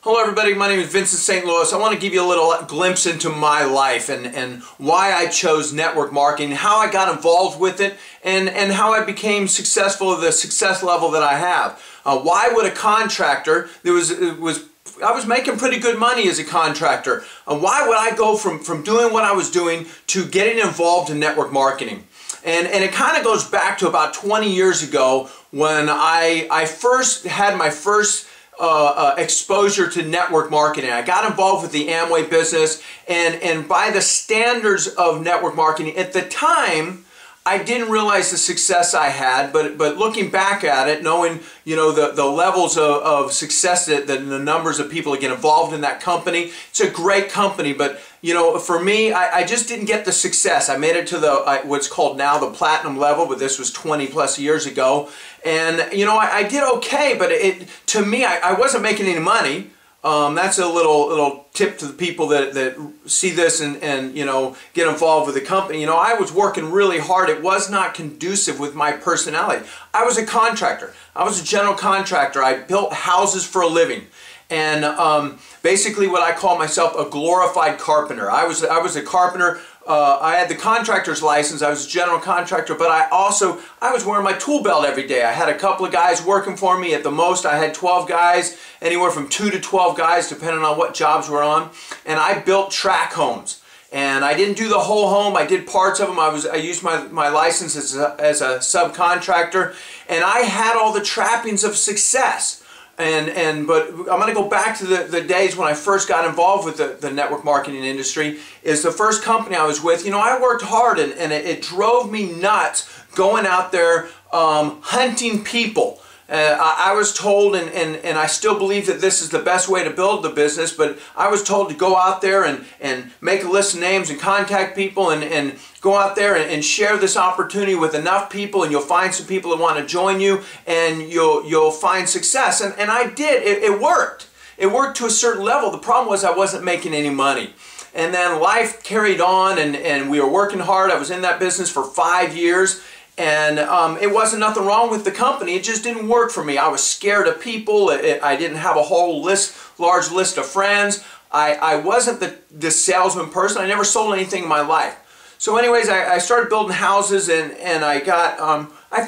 Hello everybody, my name is Vincent St. Louis. I want to give you a little glimpse into my life and why I chose network marketing, how I got involved with it, and how I became successful at the success level that I have. Why would a contractor, I was making pretty good money as a contractor, why would I go from doing what I was doing to getting involved in network marketing? And it kind of goes back to about 20 years ago when I first had my first exposure to network marketing. I got involved with the Amway business, and by the standards of network marketing at the time, I didn't realize the success I had, but looking back at it, knowing the levels of success that the numbers of people that get involved in that company, it's a great company, but for me, I just didn't get the success. I made it to what's called now the platinum level, but this was 20 plus years ago, and I did okay, but to me, I wasn't making any money. That's a little tip to the people that see this and get involved with the company. I was working really hard. It was not conducive with my personality. I was a contractor. I was a general contractor. I built houses for a living. And basically what I call myself a glorified carpenter. I was a carpenter. I had the contractor's license. I was a general contractor, but I was wearing my tool belt every day. I had a couple of guys working for me. At the most, I had 12 guys, anywhere from 2 to 12 guys, depending on what jobs we're on. And I built tract homes. And I didn't do the whole home. I did parts of them. I used my license as a subcontractor, and I had all the trappings of success. But I'm going to go back to the days when I first got involved with the network marketing industry. Is the first company I was with. I worked hard, and it drove me nuts going out there hunting people. I was told, and I still believe that this is the best way to build the business, but I was told to go out there and make a list of names and contact people and go out there and share this opportunity with enough people, and you'll find some people that want to join you, and you'll find success. And I did. It worked. It worked to a certain level. The problem was I wasn't making any money. And then life carried on, and we were working hard. I was in that business for 5 years. And it wasn't nothing wrong with the company. It just didn't work for me. I was scared of people. I didn't have a whole large list of friends. I wasn't the salesman person. I never sold anything in my life. So anyways, I started building houses, and I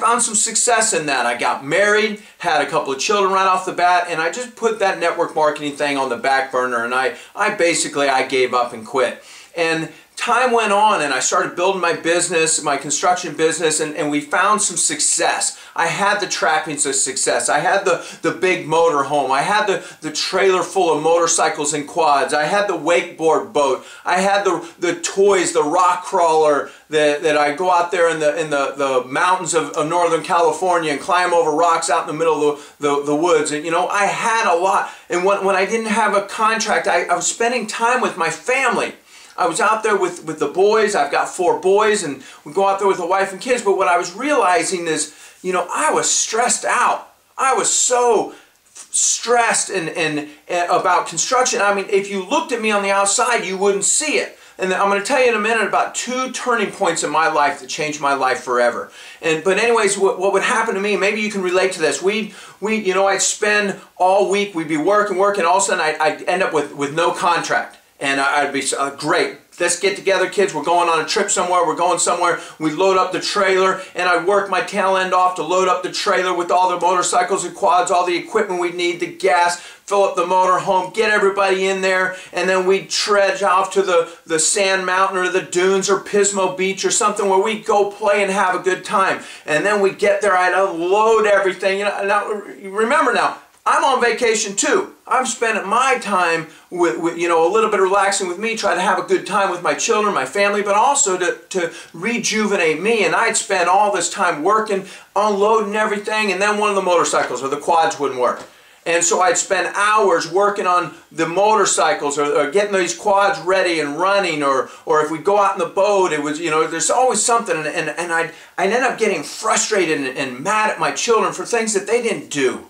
found some success in that. I got married, had a couple of children right off the bat, and I just put that network marketing thing on the back burner, and I basically gave up and quit. And time went on, and I started building my business, my construction business, and we found some success. I had the trappings of success. I had the big motor home. I had the trailer full of motorcycles and quads. I had the wakeboard boat. I had the toys, the rock crawler that I go out there in the mountains of Northern California and climb over rocks out in the middle of the woods. And I had a lot. And when I didn't have a contract, I was spending time with my family. I was out there with the boys. I've got 4 boys, and we go out there with the wife and kids. But what I was realizing is, I was stressed out. I was so stressed and about construction. I mean, if you looked at me on the outside, you wouldn't see it. And I'm going to tell you in a minute about 2 turning points in my life that changed my life forever. But anyways, what would happen to me, maybe you can relate to this. I'd spend all week, we'd be working, all of a sudden I'd end up with no contract. And I'd be great. Let's get together, kids. We're going on a trip somewhere. We're going somewhere. We load up the trailer, and I'd work my tail end off to load up the trailer with all the motorcycles and quads, all the equipment we'd need, the gas, fill up the motor home, get everybody in there, and then we'd trudge off to the Sand Mountain or the dunes or Pismo Beach or something where we'd go play and have a good time. And then we'd get there. I'd unload everything. Now, remember now, I'm on vacation too. I'm spending my time with a little bit relaxing with me, trying to have a good time with my children, my family, but also to rejuvenate me. And I'd spend all this time working, unloading everything, and then one of the motorcycles or the quads wouldn't work. And so I'd spend hours working on the motorcycles or getting these quads ready and running, or if we go out in the boat, it was, there's always something, and I'd end up getting frustrated and mad at my children for things that they didn't do.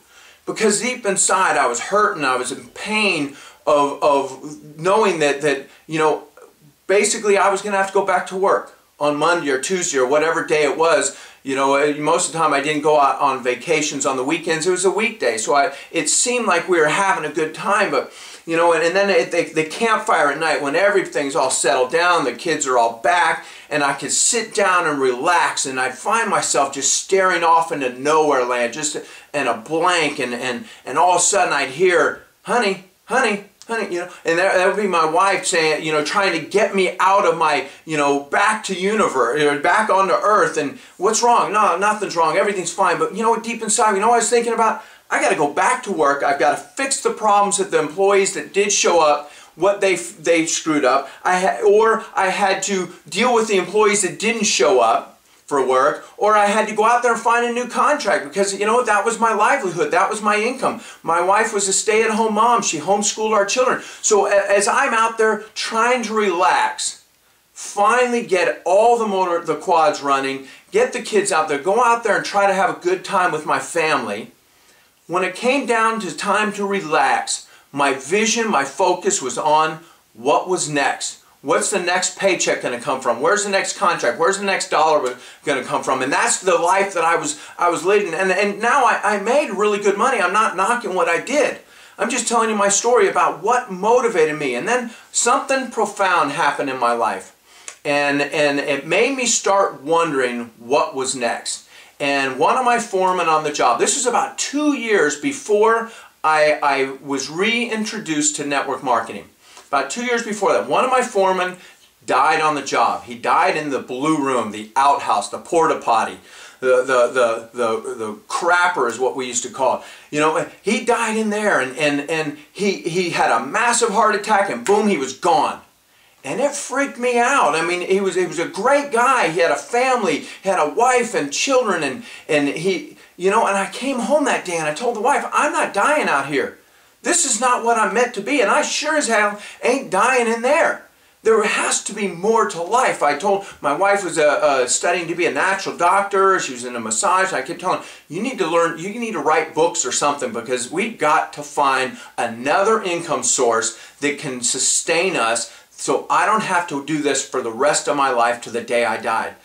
Because deep inside I was hurting, I was in pain of knowing that basically I was going to have to go back to work on Monday or Tuesday or whatever day it was, You know, most of the time I didn't go out on vacations on the weekends. It was a weekday, so it seemed like we were having a good time. But you know, and then the campfire at night when everything's all settled down, the kids are all back, and I could sit down and relax, and I'd find myself just staring off into nowhere land, just in a blank, and all of a sudden I'd hear, honey, honey, honey, you know, and that would be my wife saying, you know, trying to get me out of my, you know, back to universe, or back onto earth, and what's wrong? No, nothing's wrong, everything's fine. But you know what, deep inside, you know what I was thinking about? I got to go back to work. I've got to fix the problems that the employees that did show up, what they screwed up. I had to deal with the employees that didn't show up for work, or I had to go out there and find a new contract, because you know that was my livelihood, that was my income. My wife was a stay-at-home mom. She homeschooled our children. So as I'm out there trying to relax, finally get all the quads running, get the kids out there, go out there and try to have a good time with my family, when it came down to time to relax, my vision, my focus was on what was next. What's the next paycheck going to come from? Where's the next contract? Where's the next dollar going to come from? And that's the life that I was leading. And now I made really good money. I'm not knocking what I did. I'm just telling you my story about what motivated me. And then something profound happened in my life. And it made me start wondering what was next. And one of my foremen on the job, this was about 2 years before I was reintroduced to network marketing. About 2 years before that, one of my foremen died on the job. He died in the blue room, the outhouse, the porta potty, the crapper is what we used to call it. You know, he died in there, and he had a massive heart attack, and boom, he was gone. And it freaked me out. I mean, he was a great guy. He had a family, he had a wife and children, and he, you know, and I came home that day and I told the wife, I'm not dying out here. This is not what I'm meant to be, and I sure as hell ain't dying in there. There has to be more to life. I told my wife was studying to be a natural doctor. She was in a massage. I kept telling her, you need to learn, you need to write books or something, because we've got to find another income source that can sustain us, so I don't have to do this for the rest of my life to the day I died.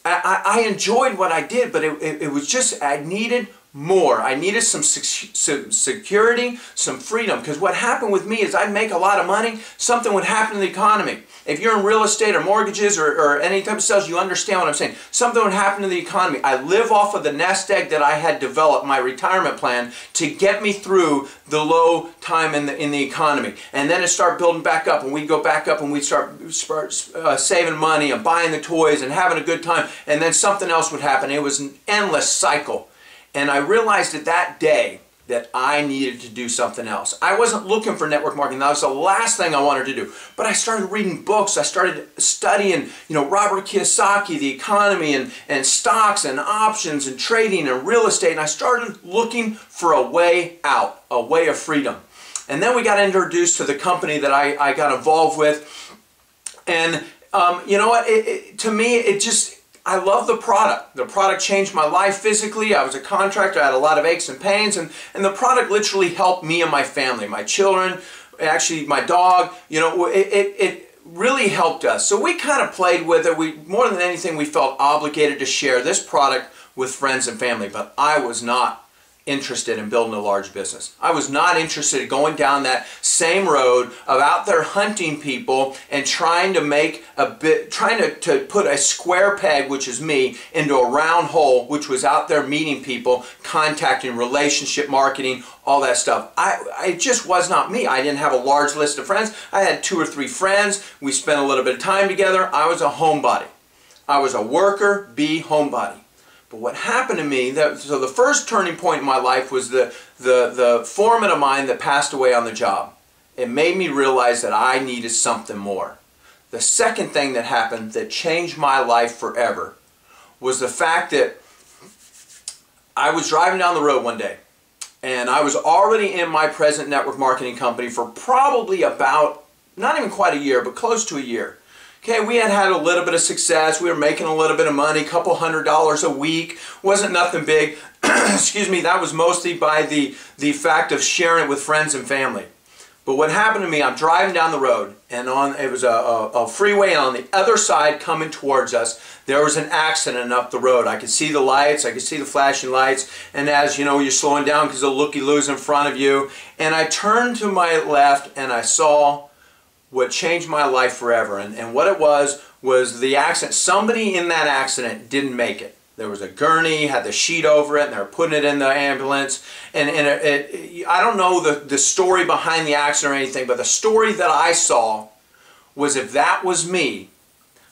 I enjoyed what I did, but it was just, I needed more. I needed some security, some freedom, because what happened with me is I'd make a lot of money, something would happen to the economy. If you're in real estate or mortgages or any type of sales, you understand what I'm saying. Something would happen to the economy. I live off of the nest egg that I had developed, my retirement plan, to get me through the low time in the economy. And then it started building back up, and we'd go back up and we'd start saving money and buying the toys and having a good time, and then something else would happen. It was an endless cycle. And I realized at that day that I needed to do something else. I wasn't looking for network marketing. That was the last thing I wanted to do. But I started reading books. I started studying, you know, Robert Kiyosaki, the economy, and stocks and options and trading and real estate. And I started looking for a way out, a way of freedom. And then we got introduced to the company that I got involved with. And you know what? To me, it just, I love the product. The product changed my life physically. I was a contractor. I had a lot of aches and pains, and the product literally helped me and my family, my children, actually my dog. You know, it really helped us. So we kind of played with it. More than anything, we felt obligated to share this product with friends and family, but I was not interested in building a large business. I was not interested in going down that same road of out there hunting people and trying to make trying to put a square peg, which is me, into a round hole, which was out there meeting people, contacting, relationship marketing, all that stuff. It just was not me. I didn't have a large list of friends. I had 2 or 3 friends. We spent a little bit of time together. I was a homebody. I was a worker, bee, homebody. But what happened to me, so the first turning point in my life was the foreman of mine that passed away on the job. It made me realize that I needed something more. The second thing that happened that changed my life forever was the fact that I was driving down the road one day, and I was already in my present network marketing company for probably about, not even quite a year, but close to a year. Okay, we had a little bit of success. We were making a little bit of money, couple $100 a week. Wasn't nothing big. Excuse me, that was mostly by the fact of sharing it with friends and family. But what happened to me, I'm driving down the road, and it was a freeway, and on the other side coming towards us, there was an accident up the road. I could see the lights, I could see the flashing lights, and as you know, you're slowing down because of looky-loos in front of you. And I turned to my left, and I saw what changed my life forever. And what it was the accident. Somebody in that accident didn't make it. There was a gurney, had the sheet over it, and they were putting it in the ambulance. And I don't know the story behind the accident or anything, but the story that I saw was if that was me,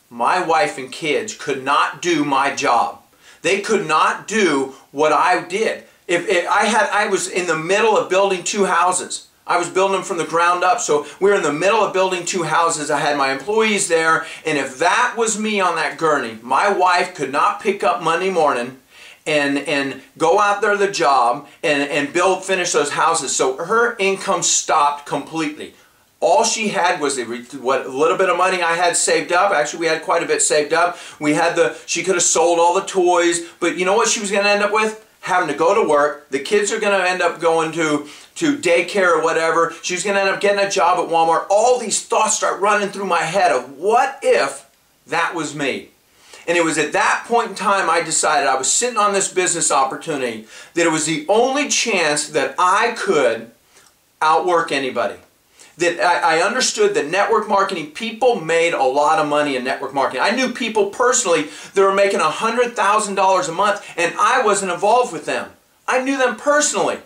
my wife and kids could not do my job. They could not do what I did. I was in the middle of building 2 houses. I was building them from the ground up, so we were in the middle of building 2 houses. I had my employees there, and if that was me on that gurney, my wife could not pick up Monday morning and go out there to the job and finish those houses. So her income stopped completely. All she had was what little bit of money I had saved up. Actually, we had quite a bit saved up. She could have sold all the toys, but you know what she was going to end up with? Having to go to work. The kids are going to end up going to daycare or whatever. She's going to end up getting a job at Walmart. All these thoughts start running through my head of what if that was me? And it was at that point in time I decided, I was sitting on this business opportunity, that it was the only chance that I could outwork anybody. That I understood that network marketing, people made a lot of money in network marketing. I knew people personally that were making $100,000 a month, and I wasn't involved with them. I knew them personally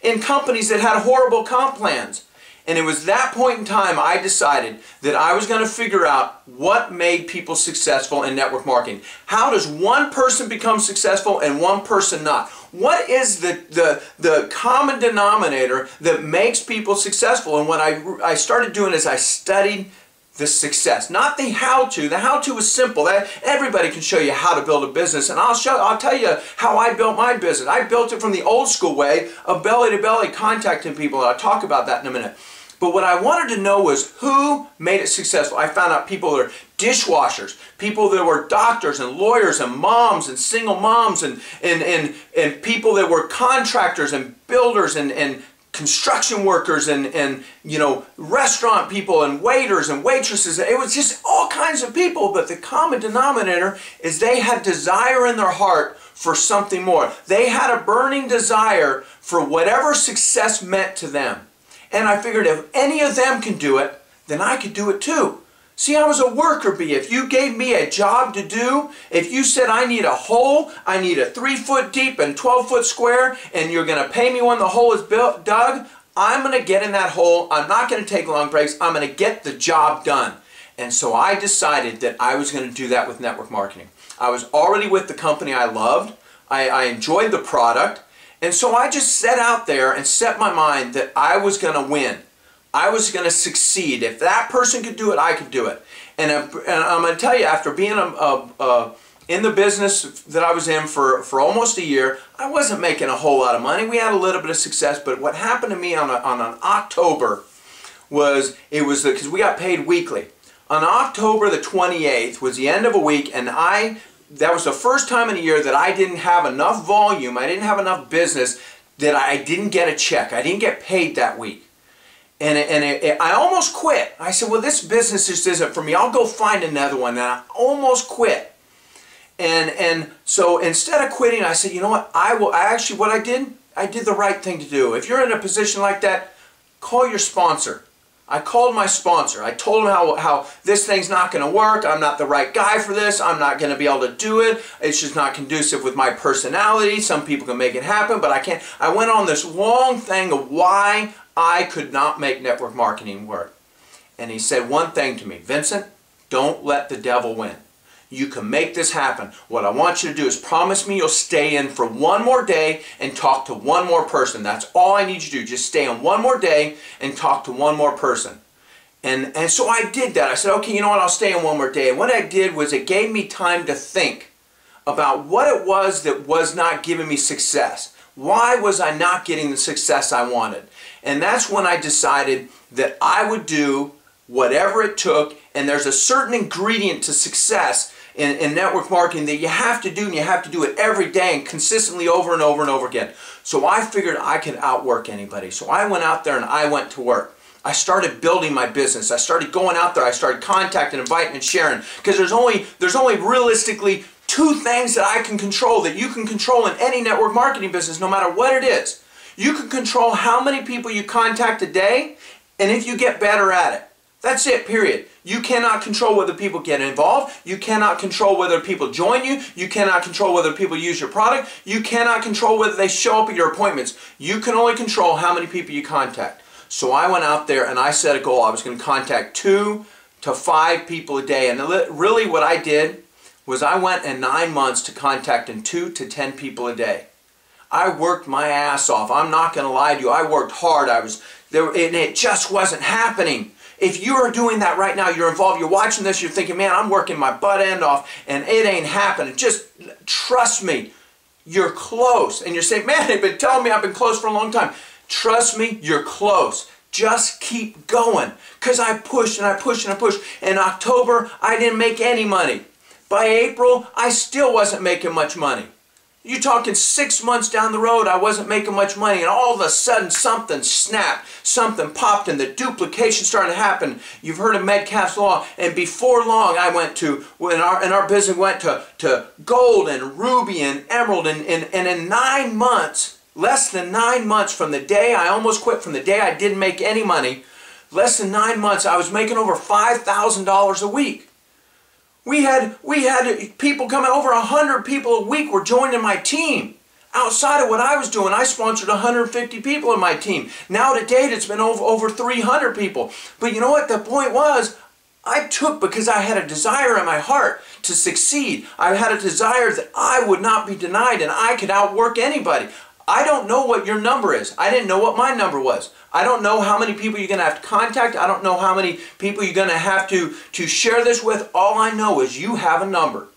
in companies that had horrible comp plans. And it was that point in time I decided that I was going to figure out what made people successful in network marketing. How does one person become successful and one person not? What is the common denominator that makes people successful? And what I started doing is I studied the success, not the how-to. The how-to is simple. Everybody can show you how to build a business, and I'll tell you how I built my business. I built it from the old school way of belly-to-belly contacting people, and I'll talk about that in a minute. But what I wanted to know was who made it successful. I found out people that are dishwashers, people that were doctors and lawyers and moms and single moms and people that were contractors and builders and construction workers and you know, restaurant people and waiters and waitresses. It was just all kinds of people, but the common denominator is they had desire in their heart for something more. They had a burning desire for whatever success meant to them. And I figured if any of them can do it, then I could do it too. See, I was a worker bee. If you gave me a job to do, if you said I need a hole, I need a 3-foot deep and 12-foot square, and you're going to pay me when the hole is dug, I'm going to get in that hole. I'm not going to take long breaks. I'm going to get the job done. And so I decided that I was going to do that with network marketing. I was already with the company I loved. I enjoyed the product. And so I just set out there and set my mind that I was going to win. I was going to succeed. If that person could do it, I could do it. And I'm going to tell you, after being in the business that I was in for almost a year, I wasn't making a whole lot of money. We had a little bit of success, but what happened to me on an October was, because we got paid weekly. On October the 28th was the end of a week, and that was the first time in a year that I didn't have enough volume, I didn't have enough business, that I didn't get a check. I didn't get paid that week. And I almost quit. I said, well, this business just isn't for me. I'll go find another one. And I almost quit. And so instead of quitting, I said, you know what? What I did the right thing to do. If you're in a position like that, call your sponsor. I called my sponsor. I told him how this thing's not going to work. I'm not the right guy for this. I'm not going to be able to do it. It's just not conducive with my personality. Some people can make it happen, but I can't. I went on this long thing of why I could not make network marketing work. And he said one thing to me, Vincent, don't let the devil win. You can make this happen. What I want you to do is promise me you'll stay in for one more day and talk to one more person. That's all I need you to do. Just stay in one more day and talk to one more person. And so I did that. I said, okay, you know what? I'll stay in one more day. And what I did was it gave me time to think about what it was that was not giving me success. Why was I not getting the success I wanted? And that's when I decided that I would do whatever it took, and there's a certain ingredient to success in network marketing that you have to do, and you have to do it every day and consistently over and over and over again. So I figured I could outwork anybody. So I went out there and I went to work. I started building my business. I started going out there. I started contacting, inviting, and sharing. Because there's only realistically two things that I can control, that you can control in any network marketing business, no matter what it is. You can control how many people you contact a day, and if you get better at it. That's it, period. You cannot control whether people get involved. You cannot control whether people join you. You cannot control whether people use your product. You cannot control whether they show up at your appointments. You can only control how many people you contact. So I went out there and I set a goal. I was going to contact 2 to 5 people a day. And really what I did was I went in 9 months to contacting 2 to 10 people a day. I worked my ass off. I'm not going to lie to you. I worked hard. And it just wasn't happening. If you are doing that right now, you're involved, you're watching this, you're thinking, man, I'm working my butt end off and it ain't happening. Just trust me, you're close. And you're saying, man, they've been telling me I've been close for a long time. Trust me, you're close. Just keep going. Because I pushed and I pushed and I pushed. In October, I didn't make any money. By April, I still wasn't making much money. You're talking 6 months down the road, I wasn't making much money, and all of a sudden something snapped, something popped, and the duplication started to happen. You've heard of Metcalfe's Law, and before long I went to, in our business went to gold and ruby and emerald, and in 9 months, less than 9 months from the day I almost quit, from the day I didn't make any money, less than 9 months I was making over $5,000 a week. We had people coming, over 100 people a week were joining my team. Outside of what I was doing, I sponsored 150 people in my team. Now to date, it's been over 300 people. But you know what? The point was, I took because I had a desire in my heart to succeed. I had a desire that I would not be denied and I could outwork anybody. I don't know what your number is. I didn't know what my number was. I don't know how many people you're going to have to contact. I don't know how many people you're going to have to share this with. All I know is you have a number.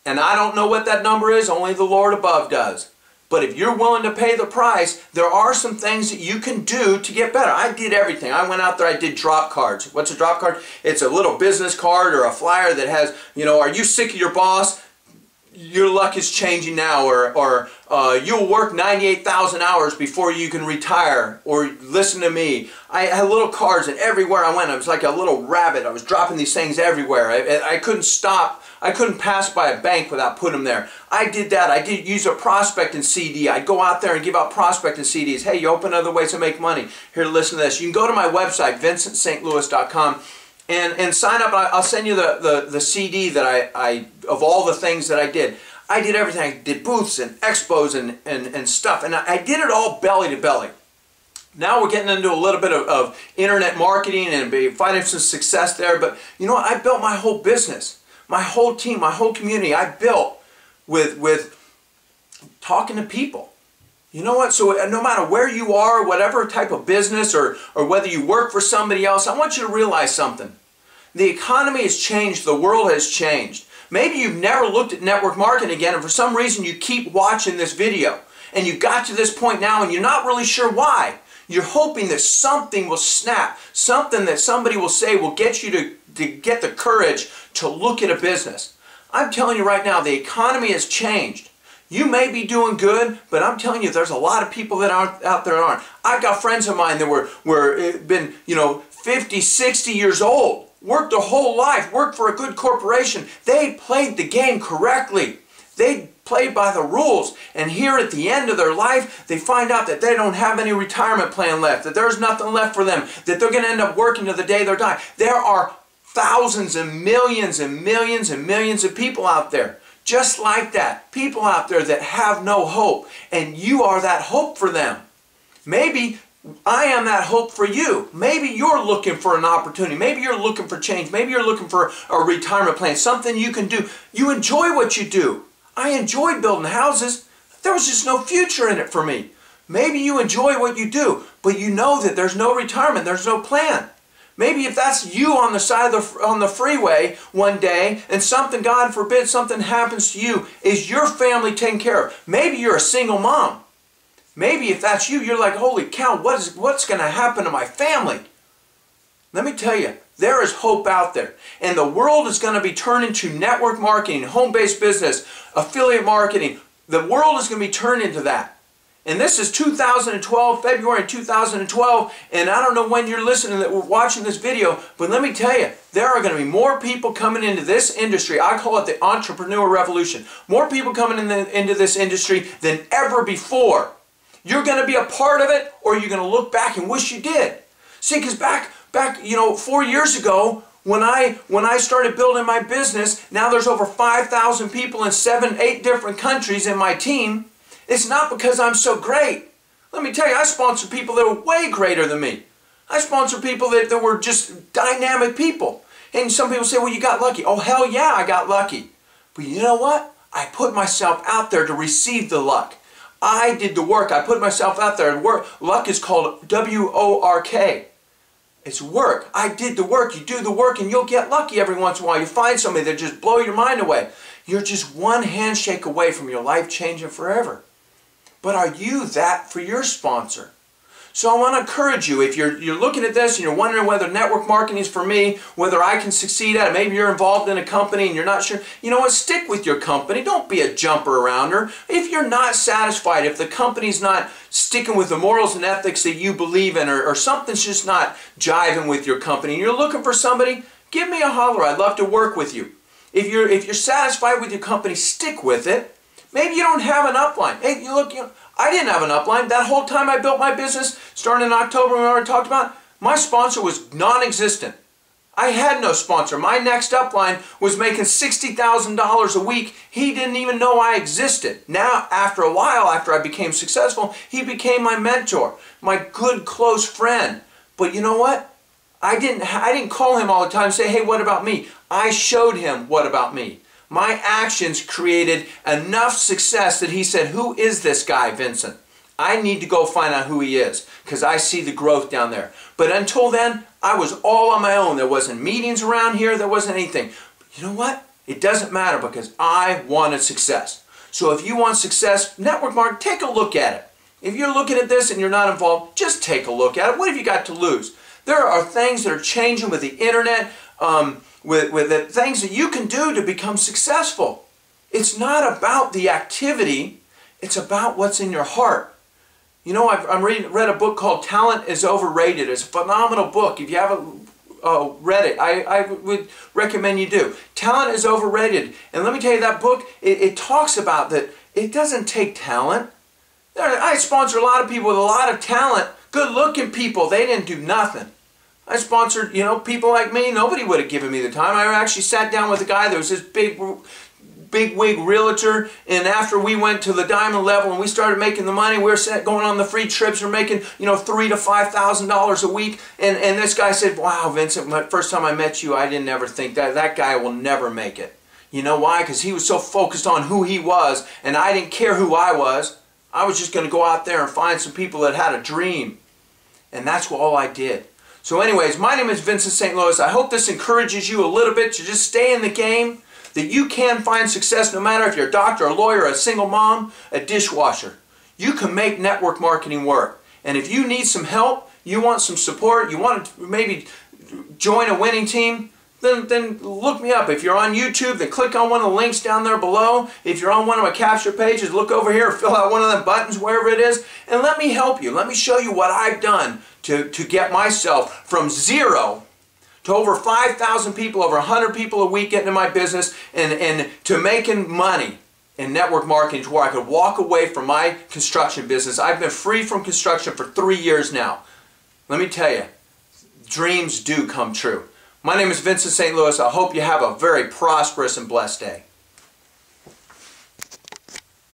And I don't know what that number is. Only the Lord above does. But if you're willing to pay the price, there are some things that you can do to get better. I did everything. I went out there, I did drop cards. What's a drop card? It's a little business card or a flyer that has, you know, are you sick of your boss? Your luck is changing now, or you'll work 98,000 hours before you can retire, or listen to me. I had little cards, and everywhere I went, I was like a little rabbit. I was dropping these things everywhere. I couldn't stop. I couldn't pass by a bank without putting them there. I did that. I did use a prospecting CD. I'd go out there and give out prospecting CDs. Hey, you open other ways to make money. Here, listen to this. You can go to my website, VincentSt.Louis.com. And sign up. I'll send you the CD that I of all the things that I did. I did everything. I did booths and expos and stuff. And I did it all belly to belly. Now we're getting into a little bit of internet marketing and finding some success there. But you know what? I built my whole business, my whole team, my whole community. I built with talking to people. You know what? So no matter where you are, whatever type of business or whether you work for somebody else, I want you to realize something. The economy has changed. The world has changed. Maybe you've never looked at network marketing again, and for some reason you keep watching this video. And you got to this point now and you're not really sure why. You're hoping that something will snap. Something that somebody will say will get you to get the courage to look at a business. I'm telling you right now, the economy has changed. You may be doing good, but I'm telling you, there's a lot of people that aren't out there that aren't. I've got friends of mine that were been, you know, 50, 60 years old, worked their whole life, worked for a good corporation. They played the game correctly. They played by the rules. And here at the end of their life, they find out that they don't have any retirement plan left, that there's nothing left for them, that they're going to end up working to the day they're dying. There are thousands and millions and millions and millions of people out there. Just like that, people out there that have no hope, and you are that hope for them. Maybe I am that hope for you. Maybe you're looking for an opportunity. Maybe you're looking for change. Maybe you're looking for a retirement plan, something you can do. You enjoy what you do. I enjoyed building houses. There was just no future in it for me. Maybe you enjoy what you do, but you know that there's no retirement, there's no plan. Maybe if that's you on the side of on the freeway one day and something, God forbid, something happens to you, is your family taken care of? Maybe you're a single mom. Maybe if that's you, you're like, holy cow, what's going to happen to my family? Let me tell you, there is hope out there. And the world is going to be turned into network marketing, home-based business, affiliate marketing. The world is going to be turned into that. And this is 2012, February 2012, and I don't know when you're listening, watching this video, but let me tell you, there are going to be more people coming into this industry. I call it the entrepreneur revolution. More people coming into this industry than ever before. You're going to be a part of it, or you're going to look back and wish you did. See, because back, 4 years ago, when I started building my business, now there's over 5,000 people in 7, 8 different countries in my team. It's not because I'm so great. Let me tell you, I sponsor people that are way greater than me. I sponsor people that were just dynamic people. And some people say, well, you got lucky. Oh, hell yeah, I got lucky. But you know what? I put myself out there to receive the luck. I did the work. I put myself out there. Luck is called W-O-R-K. It's work. I did the work. You do the work and you'll get lucky every once in a while. You find somebody that just blow your mind away. You're just one handshake away from your life changing forever. But are you that for your sponsor? So I want to encourage you, if you're looking at this and you're wondering whether network marketing is for me, whether I can succeed at it, maybe you're involved in a company and you're not sure, you know what, stick with your company. Don't be a jumper arounder. If you're not satisfied, if the company's not sticking with the morals and ethics that you believe in, or something's just not jiving with your company and you're looking for somebody, give me a holler. I'd love to work with you. If you're satisfied with your company, stick with it. Maybe you don't have an upline. Hey, look, I didn't have an upline. That whole time I built my business, starting in October when I already talked about, my sponsor was non-existent. I had no sponsor. My next upline was making $60,000 a week. He didn't even know I existed. Now, after a while, after I became successful, he became my mentor, my good, close friend. But you know what? I didn't call him all the time and say, hey, what about me? I showed him what about me. My actions created enough success that he said, who is this guy, Vincent? I need to go find out who he is because I see the growth down there. But until then, I was all on my own. There wasn't meetings around here. There wasn't anything. But you know what? It doesn't matter because I wanted success. So if you want success, network marketing, take a look at it. If you're looking at this and you're not involved, just take a look at it. What have you got to lose? There are things that are changing with the internet, with the things that you can do to become successful. It's not about the activity, it's about what's in your heart. You know, I've read a book called Talent is Overrated. It's a phenomenal book. If you haven't read it, I would recommend you do. Talent is Overrated. And let me tell you, that book, it talks about that it doesn't take talent. I sponsor a lot of people with a lot of talent, good-looking people. They didn't do nothing. I sponsored, people like me. Nobody would have given me the time. I actually sat down with a guy that was this big wig realtor, and after we went to the diamond level and we started making the money, we were going on the free trips. We're making, $3,000 to $5,000 a week. And this guy said, wow, Vincent, first time I met you, I didn't ever think that guy will never make it. You know why? Because he was so focused on who he was, and I didn't care who I was. I was just going to go out there and find some people that had a dream. And that's all I did. So anyways, my name is Vincent St. Louis. I hope this encourages you a little bit to just stay in the game, that you can find success no matter if you're a doctor, a lawyer, a single mom, a dishwasher. You can make network marketing work. And if you need some help, you want some support, you want to maybe join a winning team, then look me up. If you're on YouTube, then click on one of the links down there below. If you're on one of my capture pages, look over here, fill out one of them buttons, wherever it is, and let me help you. Let me show you what I've done to get myself from zero to over 5,000 people, over 100 people a week getting in my business, and to making money in network marketing to where I could walk away from my construction business. I've been free from construction for 3 years now. Let me tell you, dreams do come true. My name is Vincent St. Louis. I hope you have a very prosperous and blessed day.